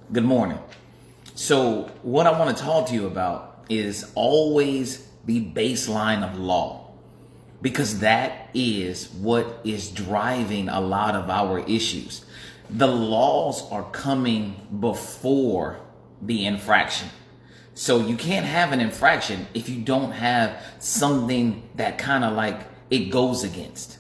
Good morning. So, what I want to talk to you about is always the baseline of law, because that is what is driving a lot of our issues. The laws are coming before the infraction. So, you can't have an infraction if you don't have something that kind of like it goes against.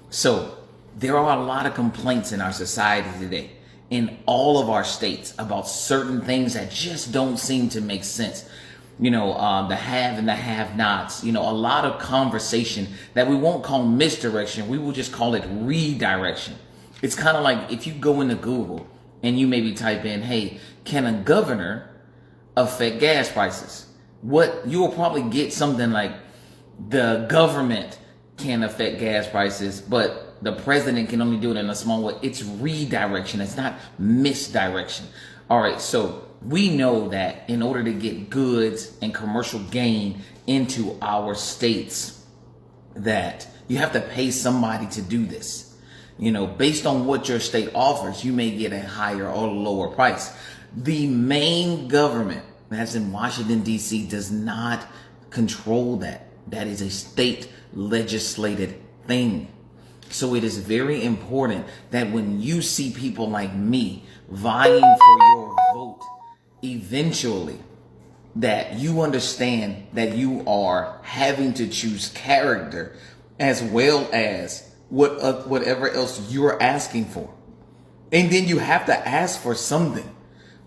So, there are a lot of complaints in our society today, in all of our states, about certain things that just don't seem to make sense. The have and the have nots, a lot of conversation that we won't call misdirection. We will just call it redirection. It's kind of like if you go into Google and you maybe type in, hey, can a governor affect gas prices? What you will probably get something like the government can affect gas prices, but the president can only do it in a small way. It's redirection. It's not misdirection. All right. So we know that in order to get goods and commercial gain into our states, that you have to pay somebody to do this. Based on what your state offers, you may get a higher or lower price. The main government, that's in Washington, D.C., does not control that. That is a state legislated thing. So it is very important that when you see people like me vying for your vote, eventually, that you understand that you are having to choose character as well as whatever else you're asking for. And then you have to ask for something.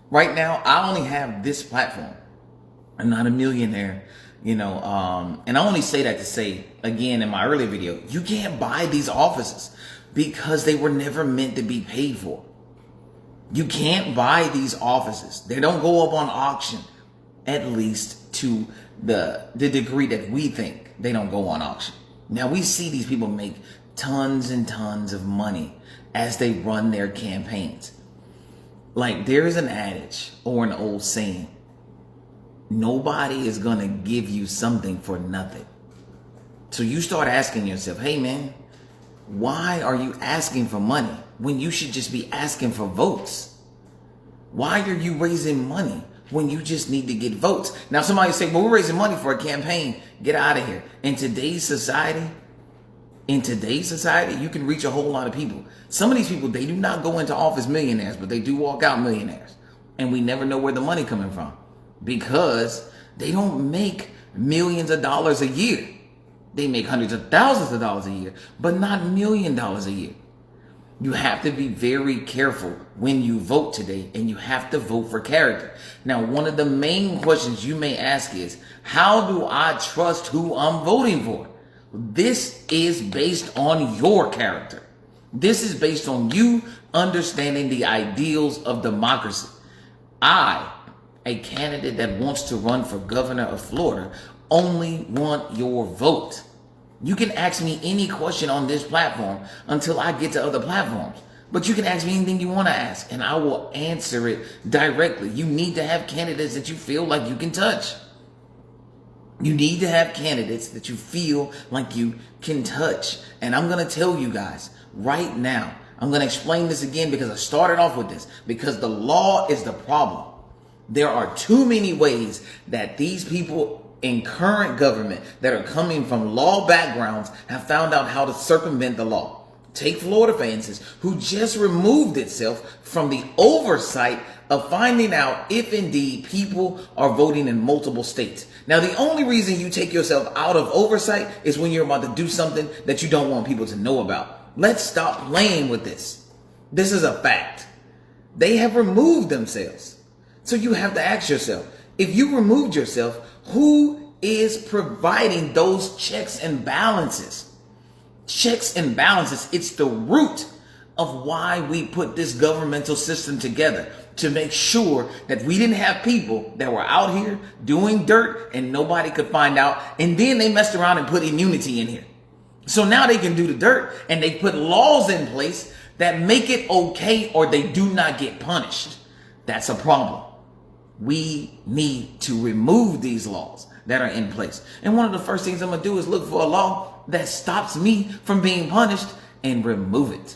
Right now, I only have this platform. I'm not a millionaire. And I only say that to say, again, in my earlier video, you can't buy these offices because they were never meant to be paid for. You can't buy these offices. They don't go up on auction, at least to the degree that we think they don't go on auction. Now, we see these people make tons and tons of money as they run their campaigns. Like, there is an adage or an old saying: nobody is going to give you something for nothing. So you start asking yourself, hey man, why are you asking for money when you should just be asking for votes? Why are you raising money when you just need to get votes? Now somebody say, well, we're raising money for a campaign. Get out of here. In today's society, you can reach a whole lot of people. Some of these people, they do not go into office millionaires, but they do walk out millionaires. And we never know where the money coming from, because they don't make millions of dollars a year. They make hundreds of thousands of dollars a year, but not $1 million a year. You have to be very careful when you vote today, and you have to vote for character. Now, one of the main questions you may ask is, how do I trust who I'm voting for? This is based on your character. This is based on you understanding the ideals of democracy. A candidate that wants to run for governor of Florida, only want your vote. You can ask me any question on this platform until I get to other platforms. But you can ask me anything you want to ask, and I will answer it directly. You need to have candidates that you feel like you can touch. You need to have candidates that you feel like you can touch. And I'm going to tell you guys right now, I'm going to explain this again because I started off with this, because the law is the problem. There are too many ways that these people in current government that are coming from law backgrounds have found out how to circumvent the law. Take Florida, for instance, who just removed itself from the oversight of finding out if indeed people are voting in multiple states. Now, the only reason you take yourself out of oversight is when you're about to do something that you don't want people to know about. Let's stop playing with this. This is a fact. They have removed themselves. So you have to ask yourself, if you removed yourself, who is providing those checks and balances? Checks and balances, it's the root of why we put this governmental system together, to make sure that we didn't have people that were out here doing dirt and nobody could find out. And then they messed around and put immunity in here. So now they can do the dirt, and they put laws in place that make it okay, or they do not get punished. That's a problem. We need to remove these laws that are in place. And one of the first things I'm going to do is look for a law that stops me from being punished and remove it.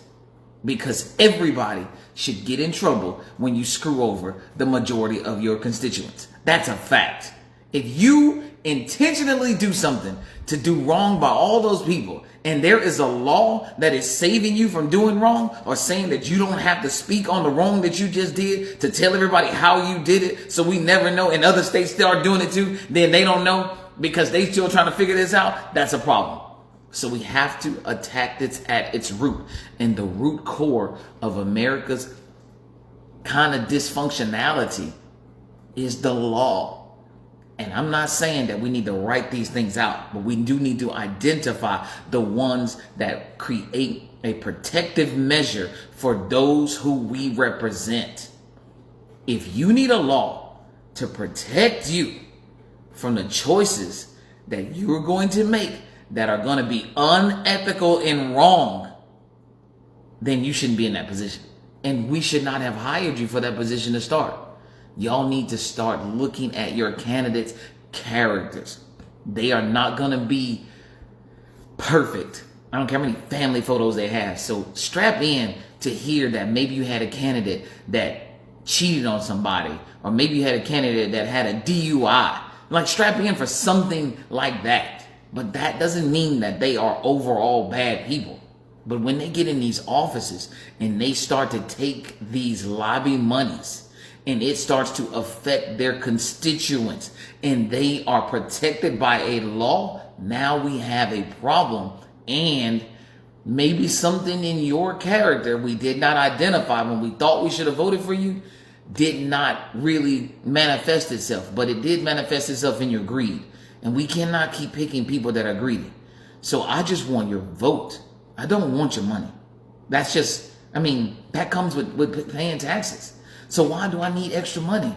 Because everybody should get in trouble when you screw over the majority of your constituents. That's a fact. If you intentionally do something to do wrong by all those people, and there is a law that is saving you from doing wrong, or saying that you don't have to speak on the wrong that you just did to tell everybody how you did it, so we never know, and other states still are doing it too, then they don't know because they still trying to figure this out, that's a problem. So we have to attack this at its root. And the root core of America's kind of dysfunctionality is the law. And I'm not saying that we need to write these things out, but we do need to identify the ones that create a protective measure for those who we represent. If you need a law to protect you from the choices that you're going to make that are going to be unethical and wrong, then you shouldn't be in that position. And we should not have hired you for that position to start. Y'all need to start looking at your candidates' characters. They are not going to be perfect. I don't care how many family photos they have. So strap in to hear that maybe you had a candidate that cheated on somebody, or maybe you had a candidate that had a DUI. Like, strap in for something like that. But that doesn't mean that they are overall bad people. But when they get in these offices and they start to take these lobby monies, and it starts to affect their constituents, and they are protected by a law, now we have a problem. And maybe something in your character we did not identify when we thought we should have voted for you did not really manifest itself, but it did manifest itself in your greed. And we cannot keep picking people that are greedy. So I just want your vote. I don't want your money. That's just, that comes with paying taxes. So why do I need extra money?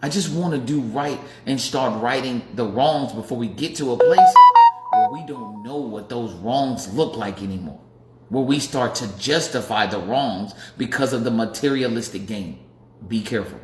I just want to do right and start righting the wrongs before we get to a place where we don't know what those wrongs look like anymore. Where we start to justify the wrongs because of the materialistic gain. Be careful.